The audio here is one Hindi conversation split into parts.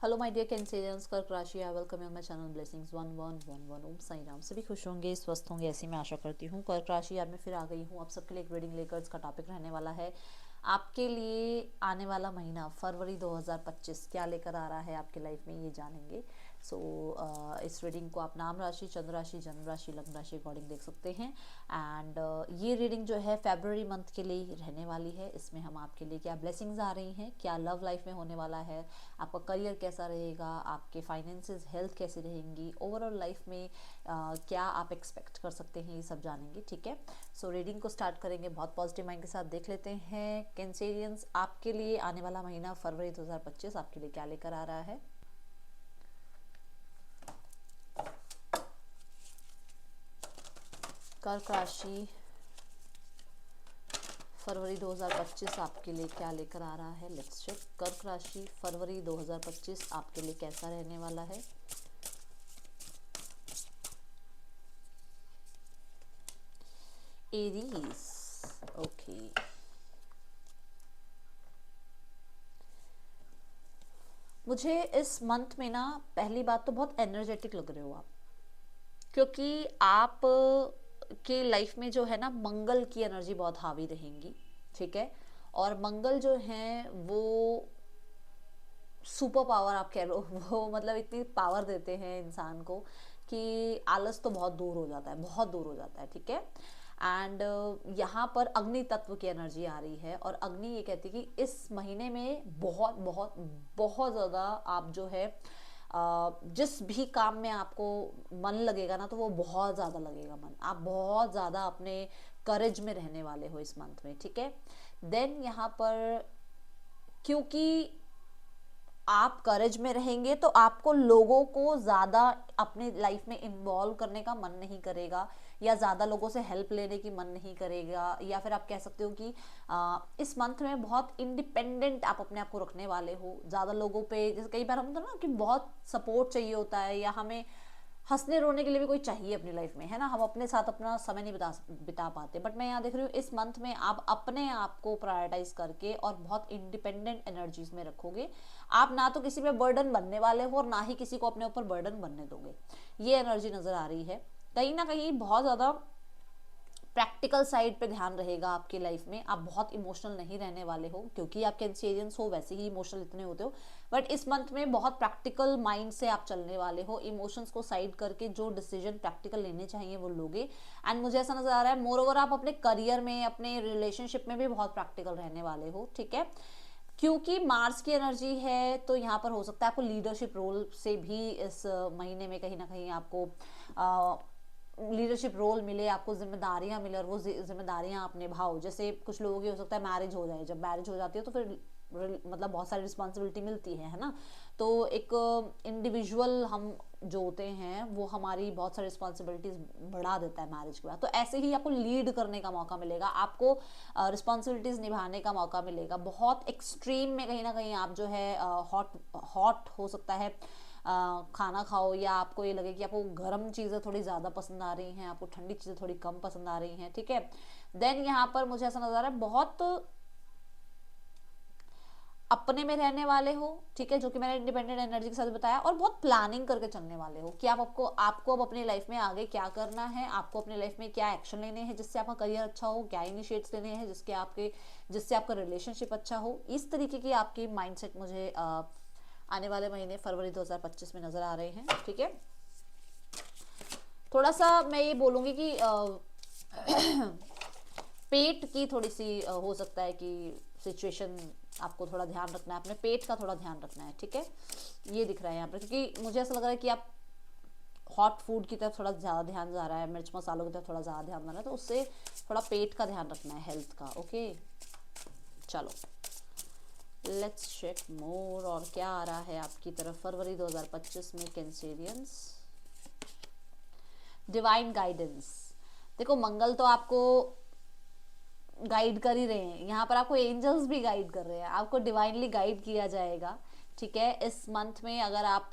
हेलो माय डियर कैंसेरियंस, कर्क राशि। I welcome you my channel blessings 1111। ओम साई राम। सभी खुश होंगे, स्वस्थ होंगे, ऐसी मैं आशा करती हूँ। कर्क राशि यार मैं फिर आ गई हूँ आप सबके लिए एक रीडिंग लेकर। इसका टॉपिक रहने वाला है आपके लिए आने वाला महीना फरवरी 2025 क्या लेकर आ रहा है आपके लाइफ में, ये जानेंगे। सो इस रीडिंग को आप नाम राशि, चंद्र राशि, जन्म राशि, लग्न राशि अकॉर्डिंग देख सकते हैं। एंड ये रीडिंग जो है फरवरी मंथ के लिए रहने वाली है। इसमें हम आपके लिए क्या ब्लेसिंग्स आ रही हैं, क्या लव लाइफ में होने वाला है, आपका करियर कैसा रहेगा, आपके फाइनेंसेस, हेल्थ कैसी रहेंगी, ओवरऑल लाइफ में क्या आप एक्सपेक्ट कर सकते हैं, ये सब जानेंगे। ठीक है, सो रीडिंग को स्टार्ट करेंगे। बहुत पॉजिटिव माइंड के साथ देख लेते हैं कैंसेरियंस आपके लिए आने वाला महीना फरवरी 2025 आपके लिए क्या लेकर आ रहा है। कर्क राशि फरवरी 2025 आपके लिए क्या लेकर आ रहा है, लेट्स चेक। कर्क राशि फरवरी 2025 आपके लिए कैसा रहने वाला है। Aries, okay. मुझे इस मंथ में ना पहली बात तो बहुत एनर्जेटिक लग रहे हो आप, क्योंकि आप के लाइफ में जो है ना मंगल की एनर्जी बहुत हावी रहेंगी। ठीक है, और मंगल जो है वो सुपर पावर आप कह लो, वो मतलब इतनी पावर देते हैं इंसान को कि आलस तो बहुत दूर हो जाता है, बहुत दूर हो जाता है। ठीक है, एंड यहाँ पर अग्नि तत्व की एनर्जी आ रही है, और अग्नि ये कहती है कि इस महीने में बहुत बहुत बहुत ज़्यादा आप जो है जिस भी काम में आपको मन लगेगा ना, तो वो बहुत ज़्यादा लगेगा मन। आप बहुत ज़्यादा अपने करेज में रहने वाले हो इस मंथ में। ठीक है, देन यहाँ पर क्योंकि आप करेज में रहेंगे तो आपको लोगों को ज़्यादा अपने लाइफ में इन्वॉल्व करने का मन नहीं करेगा, या ज़्यादा लोगों से हेल्प लेने की मन नहीं करेगा, या फिर आप कह सकते हो कि इस मंथ में बहुत इंडिपेंडेंट आप अपने आप को रखने वाले हो। ज़्यादा लोगों पे, जैसे कई बार हम तो ना कि बहुत सपोर्ट चाहिए होता है, या हमें हंसने रोने के लिए भी कोई चाहिए अपनी लाइफ में, है ना। हम अपने साथ अपना समय नहीं बिता पाते, बट मैं यहाँ देख रही हूँ इस मंथ में आप अपने आप को प्रायोरिटाइज करके और बहुत इंडिपेंडेंट एनर्जीज में रखोगे। आप ना तो किसी पे बर्डन बनने वाले हो, और ना ही किसी को अपने ऊपर बर्डन बनने दोगे। ये एनर्जी नजर आ रही है। कहीं ना कहीं बहुत ज़्यादा प्रैक्टिकल साइड पे ध्यान रहेगा आपकी लाइफ में। आप बहुत इमोशनल नहीं रहने वाले हो, क्योंकि आप कैंसेरियंस हो, वैसे ही इमोशनल इतने होते हो। बट इस मंथ में बहुत प्रैक्टिकल माइंड से आप चलने वाले हो। इमोशंस को साइड करके जो डिसीजन प्रैक्टिकल लेने चाहिए वो लोगे। एंड मुझे ऐसा नजर आ रहा है मोर ओवर आप अपने करियर में, अपने रिलेशनशिप में भी बहुत प्रैक्टिकल रहने वाले हो। ठीक है, क्योंकि मार्स की एनर्जी है, तो यहाँ पर हो सकता है आपको लीडरशिप रोल से भी इस महीने में कहीं ना कहीं आपको लीडरशिप रोल मिले, आपको जिम्मेदारियां मिले, और वो जिम्मेदारियां आप निभाओ। जैसे कुछ लोगों की हो सकता है मैरिज हो जाए, जब मैरिज हो जाती है तो फिर मतलब बहुत सारी रिस्पॉन्सिबिलिटी मिलती है ना। तो एक इंडिविजुअल हम जो होते हैं वो हमारी बहुत सारी रिस्पॉन्सिबिलिटीज बढ़ा देता है मैरिज के बाद। तो ऐसे ही आपको लीड करने का मौका मिलेगा, आपको रिस्पॉन्सिबिलिटीज निभाने का मौका मिलेगा। बहुत एक्सट्रीम में कहीं ना कहीं आप जो है हॉट हॉट हो सकता है खाना खाओ, या आपको ये लगे कि आपको गर्म चीज़ें थोड़ी ज़्यादा पसंद आ रही हैं, आपको ठंडी चीज़ें थोड़ी कम पसंद आ रही हैं। ठीक है, देन यहाँ पर मुझे ऐसा नजर आ रहा है बहुत अपने में रहने वाले हो। ठीक है, जो कि मैंने इंडिपेंडेंट एनर्जी के साथ बताया, और बहुत प्लानिंग करके चलने वाले हो कि आपको अब अपनी लाइफ में आगे क्या करना है, आपको अपनी लाइफ में क्या एक्शन लेने हैं जिससे आपका करियर अच्छा हो, क्या इनिशिएट्स लेने हैं जिससे आपका रिलेशनशिप अच्छा हो। इस तरीके की आपकी माइंडसेट मुझे आने वाले महीने फरवरी 2025 में नजर आ रहे हैं। ठीक है, थोड़ा सा मैं ये बोलूँगी कि पेट की थोड़ी सी हो सकता है कि सिचुएशन, आपको थोड़ा ध्यान रखना है, अपने पेट का थोड़ा ध्यान रखना है। ठीक है, ये दिख रहा है यहाँ पर, क्योंकि मुझे ऐसा लग रहा है कि आप हॉट फूड की तरफ थोड़ा ज़्यादा ध्यान जा रहा है, मिर्च मसालों की तरफ थोड़ा ज़्यादा ध्यान जा रहा है, तो उससे थोड़ा पेट का ध्यान रखना है, हेल्थ का। ओके, चलो लेट्स चेक मोर, और क्या आ रहा है आपकी तरफ फरवरी 2025 में कैंसेरियंस। Divine guidance. देखो मंगल तो आपको गाइड कर ही रहे हैं, यहाँ पर आपको एंजल्स भी गाइड कर रहे हैं, आपको डिवाइनली गाइड किया जाएगा। ठीक है, इस मंथ में अगर आप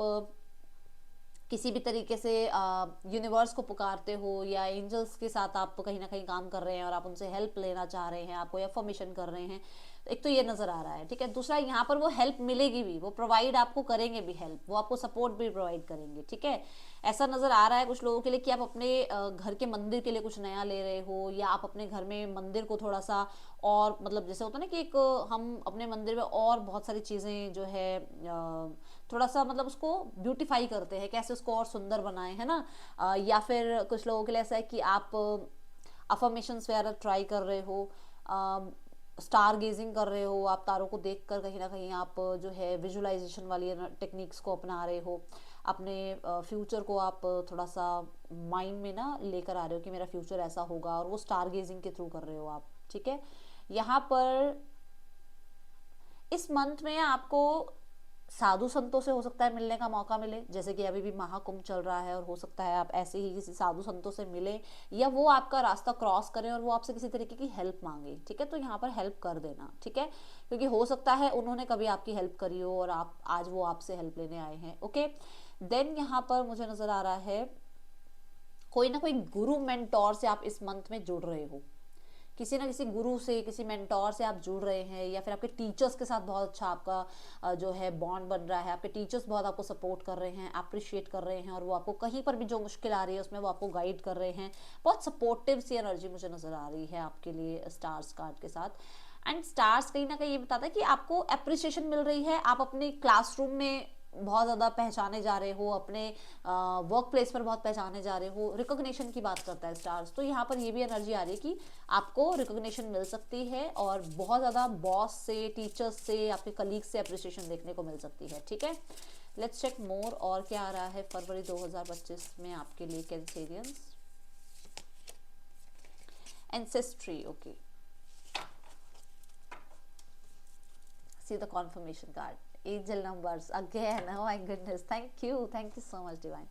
किसी भी तरीके से यूनिवर्स को पुकारते हो, या एंजल्स के साथ आप कहीं ना कहीं काम कर रहे हैं और आप उनसे हेल्प लेना चाह रहे हैं, आप कोई अफर्मेशन कर रहे हैं, एक तो ये नजर आ रहा है, ठीक है। दूसरा, यहाँ पर वो हेल्प मिलेगी भी, वो प्रोवाइड आपको करेंगे भी हेल्प, वो आपको सपोर्ट भी प्रोवाइड करेंगे, ठीक है। ऐसा नजर आ रहा है कुछ लोगों के लिए कि आप अपने घर के मंदिर के लिए कुछ नया ले रहे हो, या आप अपने घर में मंदिर को थोड़ा सा और मतलब जैसे होता है ना कि एक हम अपने मंदिर में और बहुत सारी चीजें जो है थोड़ा सा मतलब उसको ब्यूटीफाई करते हैं, कैसे उसको और सुंदर बनाए, है ना। या फिर कुछ लोगों के लिए ऐसा है कि आप अफर्मेशंस वगैरह ट्राई कर रहे हो, स्टार गेजिंग कर रहे हो, आप तारों को देखकर कहीं ना कहीं आप जो है विजुअलाइजेशन वाली टेक्निक्स को अपना रहे हो, अपने फ्यूचर को आप थोड़ा सा माइंड में ना लेकर आ रहे हो कि मेरा फ्यूचर ऐसा होगा, और वो स्टार गेजिंग के थ्रू कर रहे हो आप, ठीक है। यहाँ पर इस मंथ में आपको साधु संतों से हो सकता है मिलने का मौका मिले, जैसे कि अभी भी महाकुंभ चल रहा है, और हो सकता है आप ऐसे ही किसी साधु संतों से मिले, या वो आपका रास्ता क्रॉस करें और वो आपसे किसी तरीके की हेल्प मांगे, ठीक है। तो यहाँ पर हेल्प कर देना, ठीक है, क्योंकि हो सकता है उन्होंने कभी आपकी हेल्प करी हो और आप आज वो आपसे हेल्प लेने आए हैं, ओके। देन यहाँ पर मुझे नजर आ रहा है कोई ना कोई गुरु मेंटोर से आप इस मंथ में जुड़ रहे हो, किसी ना किसी गुरु से, किसी मेंटोर से आप जुड़ रहे हैं, या फिर आपके टीचर्स के साथ बहुत अच्छा आपका जो है बॉन्ड बन रहा है, आपके टीचर्स बहुत आपको सपोर्ट कर रहे हैं, अप्रिशिएट कर रहे हैं, और वो आपको कहीं पर भी जो मुश्किल आ रही है उसमें वो आपको गाइड कर रहे हैं। बहुत सपोर्टिव सी एनर्जी मुझे नजर आ रही है आपके लिए स्टार्स कार्ड के साथ। एंड स्टार्स कहीं ना कहीं ये बताता है कि आपको अप्रिसिएशन मिल रही है, आप अपने क्लासरूम में बहुत ज़्यादा पहचाने जा रहे हो, अपने वर्क प्लेस पर बहुत पहचाने जा रहे हो, रिकॉग्निशन की बात करता है स्टार्स। तो यहाँ पर ये भी एनर्जी आ रही है कि आपको रिकॉग्निशन मिल सकती है, और बहुत ज़्यादा बॉस से, टीचर्स से, आपके कलीग से अप्रिसिएशन देखने को मिल सकती है, ठीक है। लेट्स चेक मोर, और क्या आ रहा है फरवरी 2025 में आपके लिए Cancerians. Ancestry, okay, see the confirmation card, angel numbers again, oh my goodness, thank you so much divine।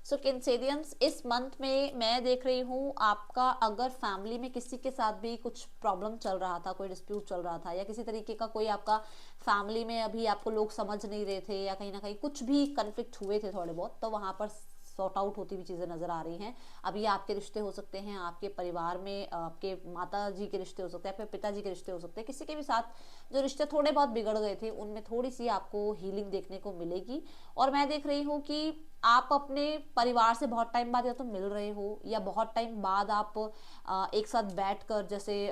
So Cancerians, इस मंथ में मैं देख रही हूँ आपका अगर फैमिली में किसी के साथ भी कुछ प्रॉब्लम चल रहा था, कोई डिस्प्यूट चल रहा था, या किसी तरीके का कोई आपका फैमिली में अभी आपको लोग समझ नहीं रहे थे, या कहीं ना कहीं कुछ भी कन्फ्लिक्ट हुए थे थोड़े बहुत, तो वहाँ पर सॉर्ट आउट होती हुई चीज़ें नज़र आ रही हैं। अभी आपके रिश्ते हो सकते हैं, आपके परिवार में आपके माता जी के रिश्ते हो सकते हैं, आपके पिताजी के रिश्ते हो सकते हैं, किसी के भी साथ जो रिश्ते थोड़े बहुत बिगड़ गए थे उनमें थोड़ी सी आपको हीलिंग देखने को मिलेगी। और मैं देख रही हूँ कि आप अपने परिवार से बहुत टाइम बाद या तो मिल रहे हो, या बहुत टाइम बाद आप एक साथ बैठकर जैसे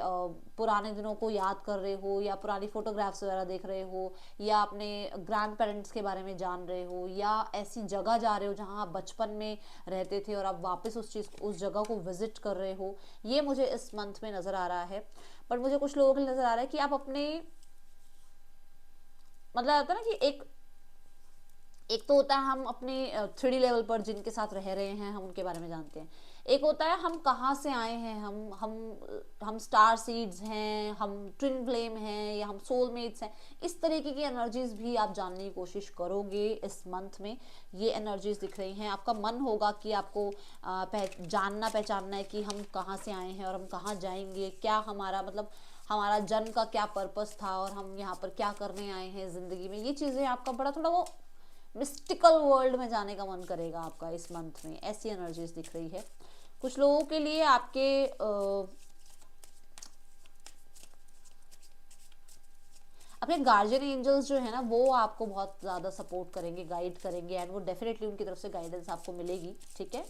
पुराने दिनों को याद कर रहे हो, या पुरानी फोटोग्राफ्स वगैरह देख रहे हो, या अपने ग्रैंड पेरेंट्स के बारे में जान रहे हो, या ऐसी जगह जा रहे हो जहाँ आप बचपन में रहते थे और आप वापस उस जगह को विजिट कर रहे हो। ये मुझे इस मंथ में नज़र आ रहा है। पर मुझे कुछ लोगों के लिए नज़र आ रहा है कि आप अपने मतलब आता है ना कि एक तो होता है हम अपने 3D लेवल पर जिनके साथ रह रहे हैं हम उनके बारे में जानते हैं, एक होता है हम कहाँ से आए हैं, हम स्टार सीड्स हैं, हम ट्विन फ्लेम हैं, या हम सोलमेट्स हैं। इस तरीके की एनर्जीज भी आप जानने की कोशिश करोगे इस मंथ में, ये एनर्जीज दिख रही हैं। आपका मन होगा कि आपको जानना पहचानना है कि हम कहाँ से आए हैं और हम कहाँ जाएंगे, क्या हमारा मतलब हमारा जन्म का क्या पर्पस था, और हम यहाँ पर क्या करने आए हैं ज़िंदगी में। ये चीज़ें आपका बड़ा थोड़ा वो मिस्टिकल वर्ल्ड में जाने का मन करेगा आपका इस मंथ में, ऐसी एनर्जीज दिख रही है। कुछ लोगों के लिए आपके अपने गार्जियन एंजल्स जो है ना वो आपको बहुत ज़्यादा सपोर्ट करेंगे, गाइड करेंगे, एंड वो डेफिनेटली उनकी तरफ से गाइडेंस आपको मिलेगी, ठीक है।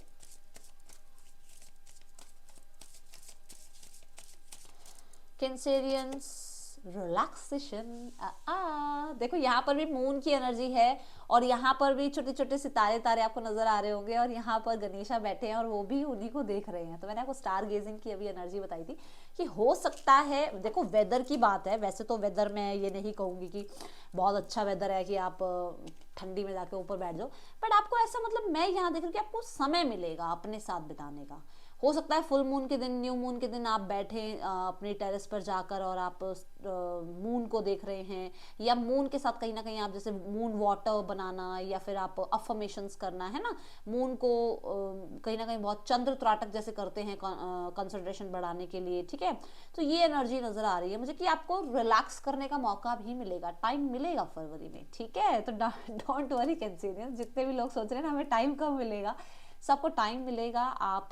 कैंसेरियंस, रिलैक्सेशन, देखो यहाँ पर भी मून की एनर्जी है, और यहाँ पर भी छोटे छोटे सितारे तारे आपको नजर आ रहे होंगे, और यहाँ पर गणेशा बैठे हैं और वो भी उन्हीं को देख रहे हैं। तो मैंने आपको स्टार गेजिंग की अभी एनर्जी बताई थी कि हो सकता है, देखो वेदर की बात है, वैसे तो वेदर मैं ये नहीं कहूँगी कि बहुत अच्छा वेदर है कि आप ठंडी में जाके ऊपर बैठ जाओ, बट आपको ऐसा मतलब मैं यहाँ देख रही हूँ कि आपको समय मिलेगा अपने साथ बिताने का। हो सकता है फुल मून के दिन, न्यू मून के दिन आप बैठे अपने टेरेस पर जाकर और आप मून को देख रहे हैं, या मून के साथ कहीं ना कहीं आप जैसे मून वाटर बनाना, या फिर आप अफर्मेशंस करना, है ना, मून को कहीं ना कहीं बहुत चंद्र त्राटक जैसे करते हैं कंसंट्रेशन बढ़ाने के लिए, ठीक है। तो ये एनर्जी नजर आ रही है मुझे कि आपको रिलैक्स करने का मौका भी मिलेगा, टाइम मिलेगा फरवरी में, ठीक है। तो डोंट वरी कैंसेरियंस, जितने भी लोग सोच रहे हैं ना हमें टाइम कब मिलेगा, सबको टाइम मिलेगा, आप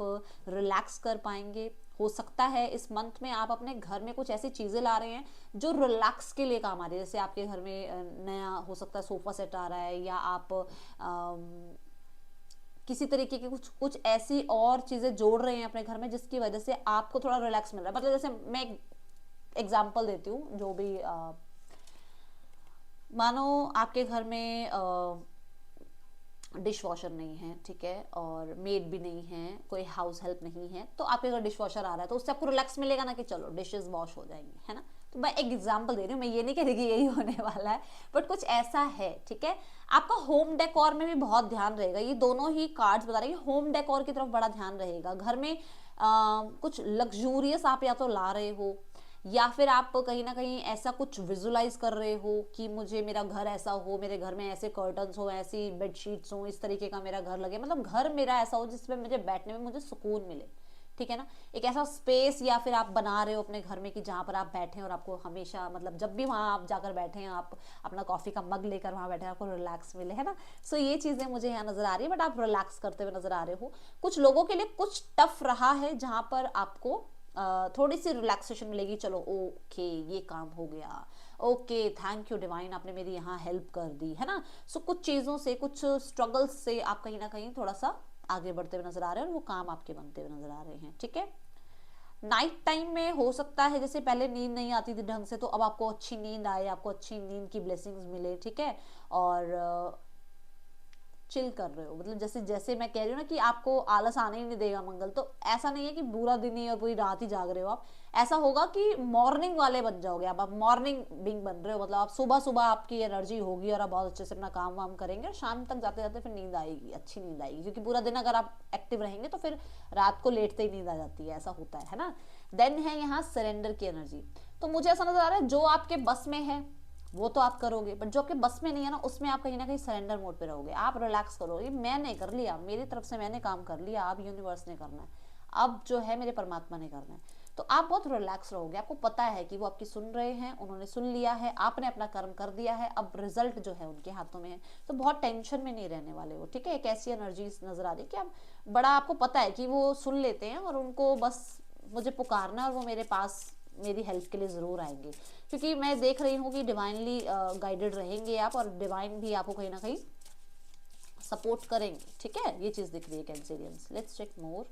रिलैक्स कर पाएंगे। हो सकता है इस मंथ में आप अपने घर में कुछ ऐसी चीज़ें ला रहे हैं जो रिलैक्स के लिए काम आ रही है। जैसे आपके घर में नया हो सकता है सोफा सेट आ रहा है, या आप किसी तरीके की कुछ कुछ ऐसी और चीज़ें जोड़ रहे हैं अपने घर में जिसकी वजह से आपको थोड़ा रिलैक्स मिल रहा है। मतलब जैसे मैं एग्जाम्पल देती हूँ, जो भी मानो आपके घर में डिश वॉशर नहीं है, ठीक है, और मेड भी नहीं है, कोई हाउस हेल्प नहीं है, तो आपके अगर डिश वॉशर आ रहा है तो उससे आपको रिलैक्स मिलेगा ना कि चलो डिशेस वॉश हो जाएंगी, है ना। तो मैं एक एग्जांपल दे रही हूँ, मैं ये नहीं कह रही कि यही होने वाला है, बट कुछ ऐसा है, ठीक है। आपका होम डेकोर में भी बहुत ध्यान रहेगा। ये दोनों ही कार्ड्स बता रहे हैं होम डेकोर की तरफ बड़ा ध्यान रहेगा। घर में कुछ लग्जूरियस आप या तो ला रहे हो, या फिर आप कहीं ना कहीं ऐसा कुछ विजुलाइज कर रहे हो कि मुझे मेरा घर ऐसा हो, मेरे घर में ऐसे कर्टन्स हो, ऐसी बेडशीट्स हो, इस तरीके का मेरा घर लगे, मतलब घर मेरा ऐसा हो जिसमें मुझे बैठने में मुझे सुकून मिले, ठीक है ना। एक ऐसा स्पेस या फिर आप बना रहे हो अपने घर में कि जहाँ पर आप बैठे और आपको हमेशा, मतलब जब भी वहाँ आप जाकर बैठे हैं, आप अपना कॉफ़ी का मग लेकर वहाँ बैठे हैं, आपको रिलैक्स मिले, है ना। सो ये चीज़ें मुझे यहाँ नज़र आ रही है, बट आप रिलैक्स करते हुए नज़र आ रहे हो। कुछ लोगों के लिए कुछ टफ रहा है जहाँ पर आपको थोड़ी सी रिलैक्सेशन मिलेगी। चलो ओके, ये काम हो गया, ओके थैंक यू डिवाइन, आपने मेरी यहाँ हेल्प कर दी, है ना। सो कुछ चीज़ों से, कुछ स्ट्रगल्स से आप कहीं ना कहीं थोड़ा सा आगे बढ़ते हुए नजर आ रहे हैं और वो काम आपके बनते हुए नजर आ रहे हैं, ठीक है। नाइट टाइम में हो सकता है जैसे पहले नींद नहीं आती थी ढंग से, तो अब आपको अच्छी नींद आए, आपको अच्छी नींद की ब्लेसिंग्स मिले, ठीक है। और चिल कर रहे हो, मतलब जैसे जैसे मैं कह रही हूँ ना कि आपको आलस आने ही नहीं देगा मंगल, तो ऐसा नहीं है कि पूरा दिन ही और पूरी रात ही जाग रहे हो आप। ऐसा होगा कि मॉर्निंग वाले बन जाओगे आप मॉर्निंग बिंग बन रहे हो, मतलब आप सुबह सुबह आपकी एनर्जी होगी और आप बहुत अच्छे से अपना काम वाम करेंगे, और शाम तक जाते जाते फिर नींद आएगी, अच्छी नींद आएगी, क्योंकि पूरा दिन अगर आप एक्टिव रहेंगे तो फिर रात को लेटते ही नींद आ जाती है, ऐसा होता है ना। देन है यहाँ सरेंडर की एनर्जी। तो मुझे ऐसा नजर आ रहा है जो आपके बस में है वो तो आप करोगे, बट जो आपके बस में नहीं है ना, उसमें आप कहीं ना कहीं सरेंडर मोड पे रहोगे। आप रिलैक्स करोगे, मैंने कर लिया, मेरी तरफ से मैंने काम कर लिया, अब यूनिवर्स ने करना है, अब जो है मेरे परमात्मा ने करना है। तो आप बहुत रिलैक्स रहोगे, आपको पता है कि वो आपकी सुन रहे हैं, उन्होंने सुन लिया है, आपने अपना कर्म कर दिया है, अब रिजल्ट जो है उनके हाथों में है। तो बहुत टेंशन में नहीं रहने वाले हो, ठीक है। एक ऐसी एनर्जी नजर आ रही है कि आप बड़ा, आपको पता है कि वो सुन लेते हैं और उनको बस मुझे पुकारना है और वो मेरे पास मेरी हेल्प के लिए ज़रूर आएंगे, क्योंकि मैं देख रही हूँ कि डिवाइनली गाइडेड रहेंगे आप, और डिवाइन भी आपको कहीं ना कहीं सपोर्ट करेंगे, ठीक है। ये चीज़ दिख रही है Cancerians. Let's check more.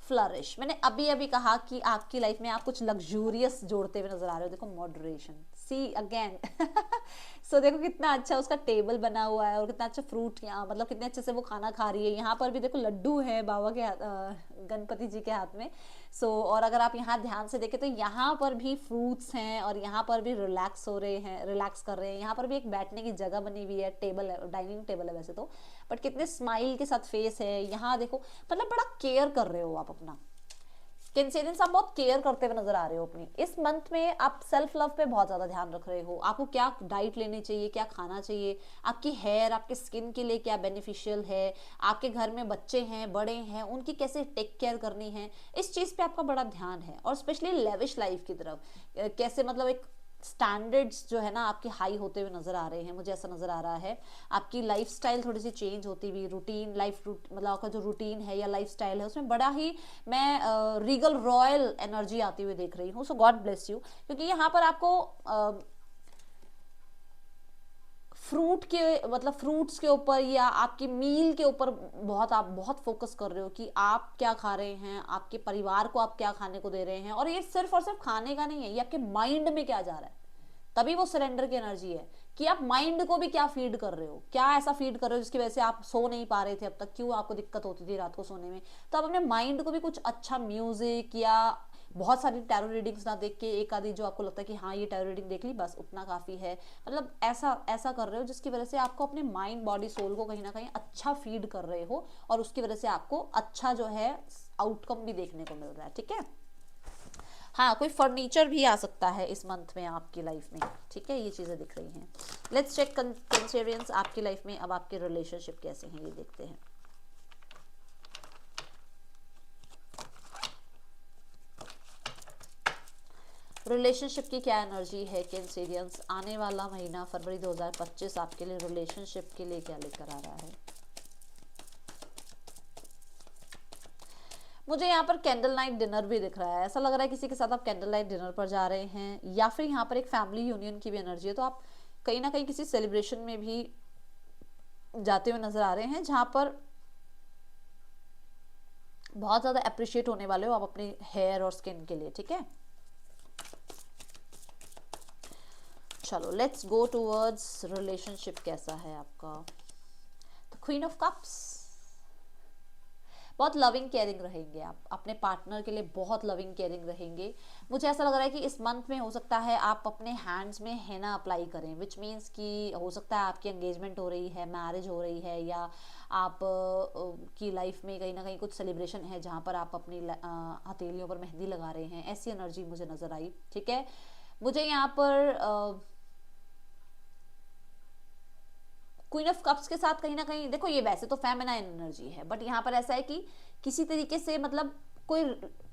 Flourish, मैंने अभी अभी कहा कि आपकी लाइफ में आप कुछ लग्जूरियस जोड़ते हुए नजर आ रहे हो। देखो मॉडरेशन, सी अगेन सो देखो कितना अच्छा उसका टेबल बना हुआ है और कितना अच्छा फ्रूट, यहाँ मतलब कितने अच्छे से वो खाना खा रही है। यहाँ पर भी देखो लड्डू है बाबा के गणपति जी के हाथ में। सो और अगर आप यहाँ ध्यान से देखें तो यहाँ पर भी फ्रूट्स हैं और यहाँ पर भी रिलैक्स हो रहे हैं, रिलैक्स कर रहे हैं। यहाँ पर भी एक बैठने की जगह बनी हुई है, टेबल है, डाइनिंग टेबल है वैसे तो, बट कितने स्माइल के साथ फेस है यहाँ देखो, मतलब बड़ा केयर कर रहे हो आप अपना। कैंसेरियंस आप बहुत केयर करते हुए नजर आ रहे हो अपनी। इस मंथ में आप सेल्फ लव पे बहुत ज्यादा ध्यान रख रहे हो, आपको क्या डाइट लेनी चाहिए, क्या खाना चाहिए, आपकी हेयर, आपके स्किन के लिए क्या बेनिफिशियल है, आपके घर में बच्चे हैं, बड़े हैं, उनकी कैसे टेक केयर करनी है, इस चीज पे आपका बड़ा ध्यान है। और स्पेशली लेविश लाइफ की तरफ कैसे, मतलब एक स्टैंडर्ड्स जो है ना आपके हाई होते हुए नजर आ रहे हैं, मुझे ऐसा नजर आ रहा है। आपकी लाइफस्टाइल थोड़ी सी चेंज होती हुई, रूटीन लाइफ मतलब आपका जो रूटीन है या लाइफस्टाइल है उसमें बड़ा ही मैं रीगल रॉयल एनर्जी आती हुई देख रही हूँ। सो गॉड ब्लेस यू, क्योंकि यहाँ पर आपको फ्रूट के, मतलब फ्रूट्स के ऊपर या आपकी मील के ऊपर बहुत, आप बहुत फोकस कर रहे हो कि आप क्या खा रहे हैं, आपके परिवार को आप क्या खाने को दे रहे हैं। और ये सिर्फ और सिर्फ खाने का नहीं है, ये आपके माइंड में क्या जा रहा है, तभी वो सरेंडर की एनर्जी है कि आप माइंड को भी क्या फीड कर रहे हो, क्या ऐसा फीड कर रहे हो जिसकी वजह से आप सो नहीं पा रहे थे अब तक, क्यों आपको दिक्कत होती थी रात को सोने में। तो आप अपने माइंड को भी कुछ अच्छा म्यूजिक या बहुत सारी टैरो रीडिंग्स ना देख के, एक आधी जो आपको लगता है कि हाँ ये टैरो रीडिंग देख ली बस उतना काफ़ी है, मतलब ऐसा ऐसा कर रहे हो जिसकी वजह से आपको अपने माइंड बॉडी सोल को कहीं ना कहीं अच्छा फीड कर रहे हो, और उसकी वजह से आपको अच्छा जो है आउटकम भी देखने को मिल रहा है, ठीक है। हाँ, कोई फर्नीचर भी आ सकता है इस मंथ में आपकी लाइफ में, ठीक है। ये चीज़ें दिख रही हैं। लेट्स चेक कैंसेरियंस आपकी लाइफ में अब आपके रिलेशनशिप कैसे हैं, ये देखते हैं। रिलेशनशिप की क्या एनर्जी है कैंसेरियंस, आने वाला महीना फरवरी 2025 आपके लिए रिलेशनशिप के लिए क्या लेकर आ रहा है। मुझे यहाँ पर कैंडल नाइट डिनर भी दिख रहा है, ऐसा लग रहा है किसी के साथ आप कैंडल नाइट डिनर पर जा रहे हैं, या फिर यहाँ पर एक फैमिली यूनियन की भी एनर्जी है, तो आप कहीं ना कहीं किसी सेलिब्रेशन में भी जाते हुए नजर आ रहे हैं, जहाँ पर बहुत ज़्यादा अप्रिशिएट होने वाले हो आप अपने हेयर और स्किन के लिए, ठीक है। चलो लेट्स गो टूवर्ड्स रिलेशनशिप, कैसा है आपका। द क्वीन ऑफ कप्स, बहुत लविंग केयरिंग रहेंगे आप अपने पार्टनर के लिए, बहुत लविंग केयरिंग रहेंगे। मुझे ऐसा लग रहा है कि इस मंथ में हो सकता है आप अपने हैंड्स में हेना अप्लाई करें, विच मीन्स कि हो सकता है आपकी एंगेजमेंट हो रही है, मैरिज हो रही है, या आप की लाइफ में कहीं ना कहीं कुछ सेलिब्रेशन है जहाँ पर आप अपनी हथेलियों पर मेहंदी लगा रहे हैं, ऐसी एनर्जी मुझे नजर आई, ठीक है। मुझे यहाँ पर क्वीन ऑफ कप्स के साथ कहीं ना कहीं देखो, ये वैसे तो फेमिनाइन एनर्जी है, बट यहाँ पर ऐसा है कि किसी तरीके से मतलब कोई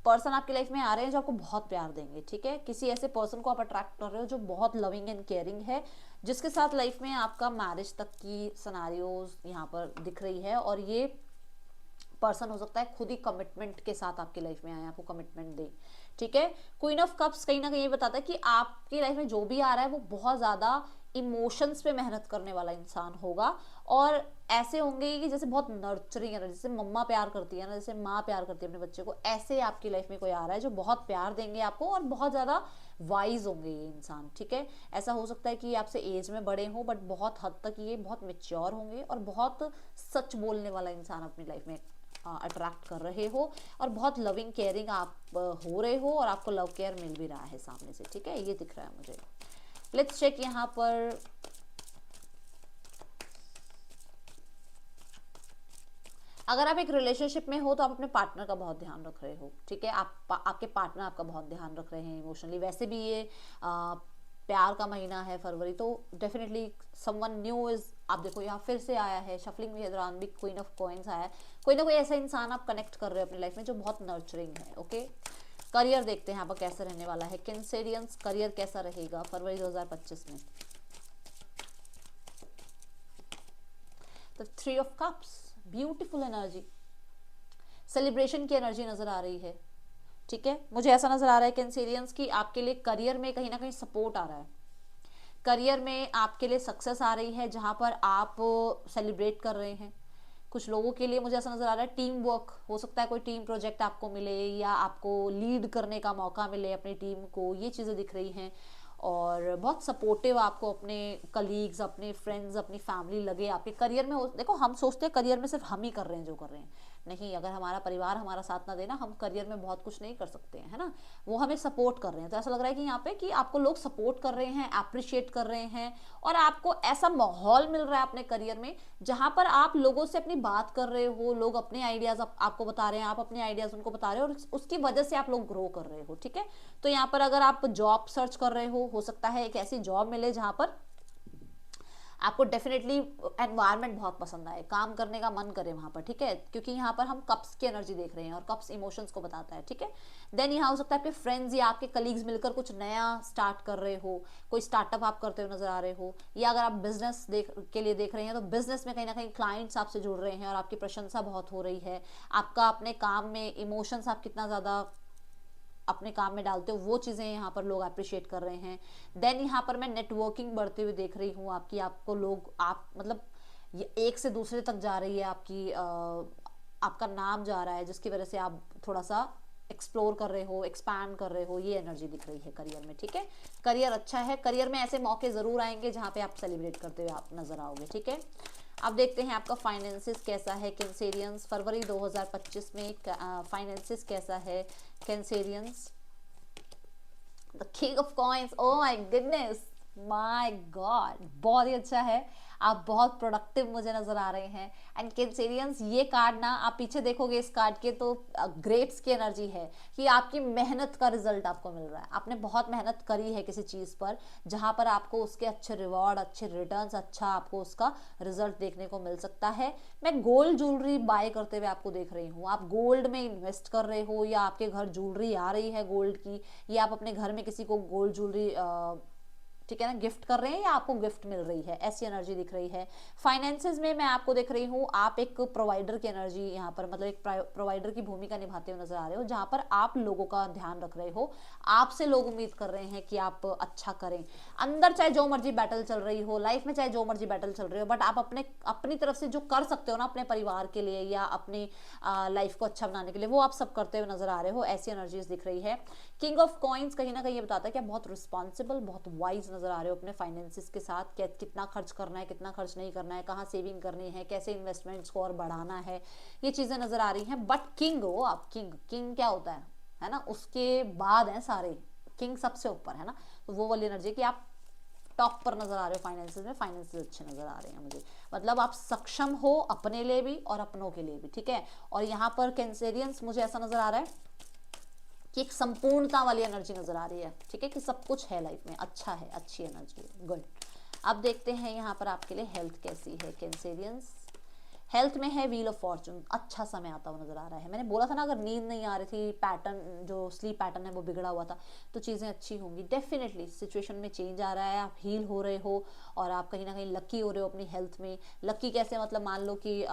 पर्सन आपकी लाइफ में आ रहे हैं जो आपको बहुत प्यार देंगे, ठीक है। किसी ऐसे पर्सन को आप अट्रैक्ट कर रहे हो जो बहुत लविंग एंड केयरिंग है, जिसके साथ लाइफ में आपका मैरिज तक की सिनेरियोज यहाँ पर दिख रही है, और ये पर्सन हो सकता है खुद ही कमिटमेंट के साथ आपकी लाइफ में आए, आपको कमिटमेंट दे, ठीक है। क्वीन ऑफ कप्स कहीं ना कहीं ये बताता है कि आपकी लाइफ में जो भी आ रहा है वो बहुत ज्यादा इमोशंस पे मेहनत करने वाला इंसान होगा, और ऐसे होंगे कि जैसे बहुत नर्चरिंग है, जैसे मम्मा प्यार करती है ना, जैसे माँ प्यार करती है अपने बच्चे को, ऐसे आपकी लाइफ में कोई आ रहा है जो बहुत प्यार देंगे आपको, और बहुत ज्यादा वाइज होंगे ये इंसान, ठीक है। ऐसा हो सकता है कि आपसे एज में बड़े हों, बट बहुत हद तक ये बहुत मेच्योर होंगे, और बहुत सच बोलने वाला इंसान अपनी लाइफ में अट्रैक्ट कर रहे हो, और बहुत लविंग केयरिंग आप हो रहे हो, और आपको लव केयर मिल भी रहा है सामने से, ठीक है, ये दिख रहा है मुझे। लेट्स चेक यहाँ पर अगर आप एक रिलेशनशिप में हो तो आप अपने पार्टनर का बहुत ध्यान रख रहे हो, ठीक है। आपके पार्टनर आपका बहुत ध्यान रख रहे हैं इमोशनली। वैसे भी ये प्यार का महीना है फरवरी, तो डेफिनेटली समवन न्यू इज, आप देखो यहाँ फिर से आया है शफलिंग के दौरान भी क्वीन ऑफ कॉइंस आया है। कोई ना कोई ऐसा इंसान आप कनेक्ट कर रहे हो अपनी लाइफ में जो बहुत नर्चरिंग है, ओके। करियर देखते हैं यहाँ पर कैसा रहने वाला है। कैंसेरियंस करियर कैसा रहेगा फरवरी 2025 में। The three of cups, beautiful energy, celebration की एनर्जी नजर आ रही है, ठीक है। मुझे ऐसा नजर आ रहा है कैंसेरियंस की आपके लिए करियर में कहीं ना कहीं सपोर्ट आ रहा है, करियर में आपके लिए सक्सेस आ रही है, जहां पर आप सेलिब्रेट कर रहे हैं। कुछ लोगों के लिए मुझे ऐसा नजर आ रहा है टीम वर्क, हो सकता है कोई टीम प्रोजेक्ट आपको मिले, या आपको लीड करने का मौका मिले अपनी टीम को, ये चीज़ें दिख रही हैं। और बहुत सपोर्टिव आपको अपने कलीग्स, अपने फ्रेंड्स, अपनी फैमिली लगे आपके करियर में हो। देखो हम सोचते हैं करियर में सिर्फ हम ही कर रहे हैं जो कर रहे हैं, नहीं, अगर हमारा परिवार हमारा साथ ना देना, हम करियर में बहुत कुछ नहीं कर सकते हैं, है ना। वो हमें सपोर्ट कर रहे हैं, तो ऐसा लग रहा है कि यहाँ पे कि आपको लोग सपोर्ट कर रहे हैं, अप्रिशिएट कर रहे हैं, और आपको ऐसा माहौल मिल रहा है अपने करियर में जहां पर आप लोगों से अपनी बात कर रहे हो, लोग अपने आइडियाज आपको बता रहे हैं, आप अपने आइडियाज उनको बता रहे हो, और उसकी वजह से आप लोग ग्रो कर रहे हो, ठीक है। तो यहाँ पर अगर आप जॉब सर्च कर रहे हो सकता है एक ऐसी जॉब मिले जहां पर आपको डेफिनेटली एनवायरनमेंट बहुत पसंद आए, काम करने का मन करे वहां पर, ठीक है, क्योंकि यहाँ पर हम कप्स की एनर्जी देख रहे हैं, और कप्स इमोशंस को बताता है, ठीक है। देन यहाँ हो सकता है आपके फ्रेंड्स या आपके कलीग्स मिलकर कुछ नया स्टार्ट कर रहे हो, कोई स्टार्टअप आप करते हुए नजर आ रहे हो, या अगर आप बिजनेस के लिए देख रहे हैं तो बिजनेस में कहीं ना कहीं क्लाइंट्स आपसे जुड़ रहे हैं और आपकी प्रशंसा बहुत हो रही है। आपका अपने काम में इमोशंस आप कितना ज़्यादा अपने काम में डालते हो, वो चीज़ें यहाँ पर लोग अप्रिशिएट कर रहे हैं। देन यहाँ पर मैं नेटवर्किंग बढ़ते हुए देख रही हूँ आपकी, आपको लोग आप मतलब ये एक से दूसरे तक जा रही है आपकी, आपका नाम जा रहा है, जिसकी वजह से आप थोड़ा सा एक्सप्लोर कर रहे हो, एक्सपैंड कर रहे हो, ये एनर्जी दिख रही है करियर में, ठीक है। करियर अच्छा है, करियर में ऐसे मौके जरूर आएंगे जहाँ पे आप सेलिब्रेट करते हुए आप नजर आओगे, ठीक है। अब देखते हैं आपका फाइनेंसिस कैसा है कैंसेरियंस फरवरी 2025 में। फाइनेंसिस कैसा है Cancerians. The king of coins, oh my goodness, my God, बहुत ही अच्छा है। आप बहुत प्रोडक्टिव मुझे नजर आ रहे हैं। एंड कैंसेरियंस, ये कार्ड ना आप पीछे देखोगे इस कार्ड के तो ग्रेप्स की एनर्जी है कि आपकी मेहनत का रिजल्ट आपको मिल रहा है। आपने बहुत मेहनत करी है किसी चीज पर, जहां पर आपको उसके अच्छे रिवॉर्ड, अच्छे रिटर्न्स, अच्छा आपको उसका रिजल्ट देखने को मिल सकता है। मैं गोल्ड ज्वेलरी बाय करते हुए आपको देख रही हूँ। आप गोल्ड में इन्वेस्ट कर रहे हो, या आपके घर ज्वेलरी आ रही है गोल्ड की, या आप अपने घर में किसी को गोल्ड ज्वेलरी, ठीक है ना, गिफ्ट कर रहे हैं या आपको गिफ्ट मिल रही है, ऐसी एनर्जी दिख रही है। फाइनेंसेस में मैं आपको देख रही हूँ, आप एक प्रोवाइडर की एनर्जी यहाँ पर, मतलब एक प्रोवाइडर की भूमिका निभाते हुए नजर आ रहे हो, जहां पर आप लोगों का ध्यान रख रहे हो, आपसे लोग उम्मीद कर रहे हैं कि आप अच्छा करें। अंदर चाहे जो मर्जी बैटल चल रही हो, लाइफ में चाहे जो मर्जी बैटल चल रही हो, बट आप अपनी तरफ से जो कर सकते हो ना अपने परिवार के लिए या अपनी लाइफ को अच्छा बनाने के लिए, वो आप सब करते हुए नजर आ रहे हो, ऐसी एनर्जीज दिख रही है। किंग ऑफ कॉइंस कहीं ना कहीं ये बताता है कि आप बहुत रिस्पॉन्सिबल, बहुत वाइज नजर आ रहे हो अपने फाइनेंसिस के साथ, कितना खर्च करना है, कितना खर्च नहीं करना है, कहाँ सेविंग करनी है, कैसे इन्वेस्टमेंट्स को और बढ़ाना है, ये चीजें नजर आ रही हैं। बट किंग हो आप, किंग क्या होता है ना, उसके बाद है सारे, किंग सबसे ऊपर है ना, तो वो वाली एनर्जी कि आप टॉप पर नजर आ रहे हो फाइनेंसेस में, फाइनेंसेस अच्छे नजर आ रहे हैं मुझे, मतलब आप सक्षम हो अपने लिए भी और अपनों के लिए भी, ठीक है। और यहाँ पर कैंसेरियंस मुझे ऐसा नजर आ रहा है कि एक संपूर्णता वाली एनर्जी नजर आ रही है, ठीक है, कि सब कुछ है लाइफ में, अच्छा है, अच्छी एनर्जी है, गुड। अब देखते हैं यहाँ पर आपके लिए हेल्थ कैसी है कैंसेरियंस। हेल्थ में है व्हील ऑफ फॉर्चून, अच्छा समय आता हुआ नजर आ रहा है। मैंने बोला था ना, अगर नींद नहीं आ रही थी, पैटर्न जो स्लीप पैटर्न है वो बिगड़ा हुआ था, तो चीज़ें अच्छी होंगी डेफिनेटली। सिचुएशन में चेंज आ रहा है, आप हील हो रहे हो और आप कहीं ना कहीं लकी हो रहे हो अपनी हेल्थ में। लकी कैसे, मतलब मान लो कि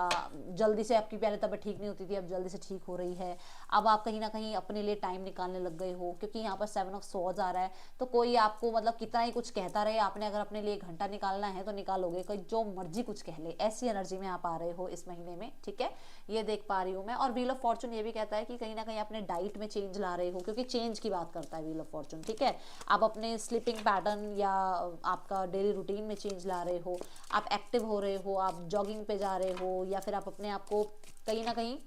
जल्दी से आपकी पहले तबीयत ठीक नहीं होती थी, अब जल्दी से ठीक हो रही है। अब आप कहीं ना कहीं अपने लिए टाइम निकालने लग गए हो, क्योंकि यहाँ पर 7 ऑफ स्वॉर्ड्स आ रहा है, तो कोई आपको मतलब कितना ही कुछ कहता रहे, आपने अगर अपने लिए 1 घंटा निकालना है तो निकालोगे, कोई जो मर्जी कुछ कह ले, ऐसी एनर्जी में आप आ रहे हो इस महीने में, ठीक है, ये देख पा रही हूँ मैं। और व्हील ऑफ फॉर्चून ये भी कहता है कि कहीं ना कहीं अपने डाइट में चेंज ला रहे हो, क्योंकि चेंज की बात करता है व्हील ऑफ फॉर्चून, ठीक है। आप अपने स्लीपिंग पैटर्न या आपका डेली रूटीन में चेंज ला रहे हो, आप एक्टिव हो रहे हो, आप जॉगिंग पे जा रहे हो, या फिर आप अपने आप को कहीं ना कहीं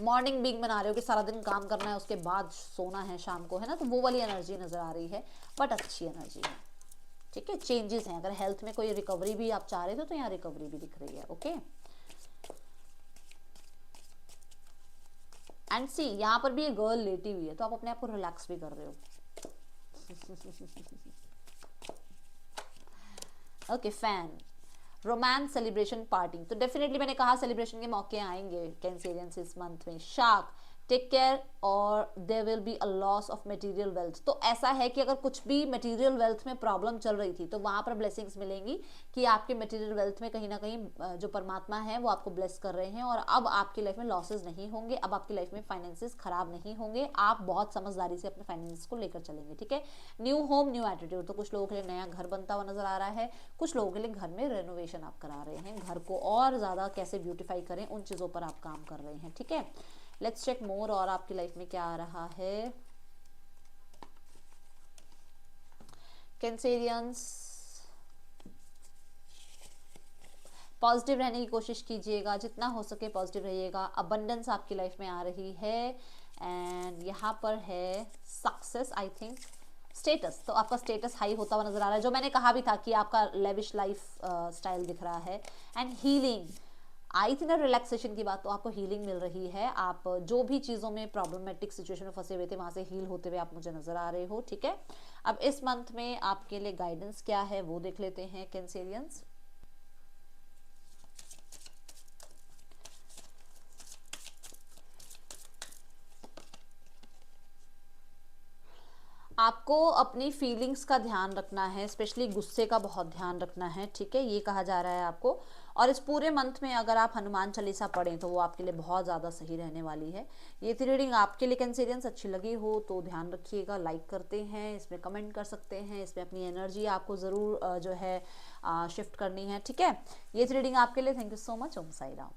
मॉर्निंग बीइंग बना रहे हो कि सारा दिन काम करना है, उसके बाद सोना है शाम को, है ना, तो वो वाली एनर्जी नजर आ रही है, बट अच्छी एनर्जी है, ठीक है। चेंजेस हैं, अगर हेल्थ में कोई रिकवरी भी आप चाह रहे थे तो यहाँ रिकवरी भी दिख रही है, ओके। एंड सी यहाँ पर भी ये गर्ल लेटी हुई है, तो आप अपने आप को रिलैक्स भी कर रहे हो। Okay, fan romance celebration party, तो डेफिनेटली मैंने कहा सेलिब्रेशन के मौके आएंगे कैंसेरियंस इस मंथ में। शार्क, टेक केयर और there will be a loss of material wealth, तो ऐसा है कि अगर कुछ भी मटेरियल वेल्थ में प्रॉब्लम चल रही थी तो वहां पर ब्लेसिंग्स मिलेंगी कि आपके मटेरियल वेल्थ में कहीं ना कहीं जो परमात्मा है वो आपको ब्लेस कर रहे हैं, और अब आपकी लाइफ में लॉसेज नहीं होंगे, अब आपकी लाइफ में फाइनेंसेस खराब नहीं होंगे, आप बहुत समझदारी से अपने फाइनेंस को लेकर चलेंगे, ठीक है। न्यू होम न्यू एटीट्यूड, तो कुछ लोगों के लिए नया घर बनता हुआ नजर आ रहा है, कुछ लोगों के लिए घर में रेनोवेशन आप करा रहे हैं, घर को और ज्यादा कैसे ब्यूटीफाई करें उन चीजों पर आप काम कर रहे हैं, ठीक है। लेट्स चेक मोर, और आपकी लाइफ में क्या आ रहा है कैंसेरियंस। पॉजिटिव रहने की कोशिश कीजिएगा, जितना हो सके पॉजिटिव रहिएगा। अबंडेंस आपकी लाइफ में आ रही है, एंड यहाँ पर है सक्सेस, आई थिंक स्टेटस, तो आपका स्टेटस हाई होता हुआ नजर आ रहा है, जो मैंने कहा भी था कि आपका लेविश लाइफ स्टाइल दिख रहा है। एंड हीलिंग, आई थी ना रिलैक्सेशन की बात, तो आपको हीलिंग मिल रही है, आप जो भी चीज़ों में प्रॉब्लमेटिक सिचुएशन में फंसे हुए थे वहां से हील होते हुए आप मुझे नजर आ रहे हो, ठीक है। अब इस मंथ में आपके लिए गाइडेंस क्या है वो देख लेते हैं कैंसेरियंस। आपको अपनी फीलिंग्स का ध्यान रखना है, स्पेशली गुस्से का बहुत ध्यान रखना है, ठीक है, ये कहा जा रहा है आपको। और इस पूरे मंथ में अगर आप हनुमान चालीसा पढ़ें तो वो आपके लिए बहुत ज़्यादा सही रहने वाली है। ये थी रीडिंग आपके लिए कैंसेरियंस, अच्छी लगी हो तो ध्यान रखिएगा, लाइक करते हैं, इसमें कमेंट कर सकते हैं, इसमें अपनी एनर्जी आपको ज़रूर जो है शिफ्ट करनी है, ठीक है। ये थी रीडिंग आपके लिए, thank you so much, Om Sai Ram.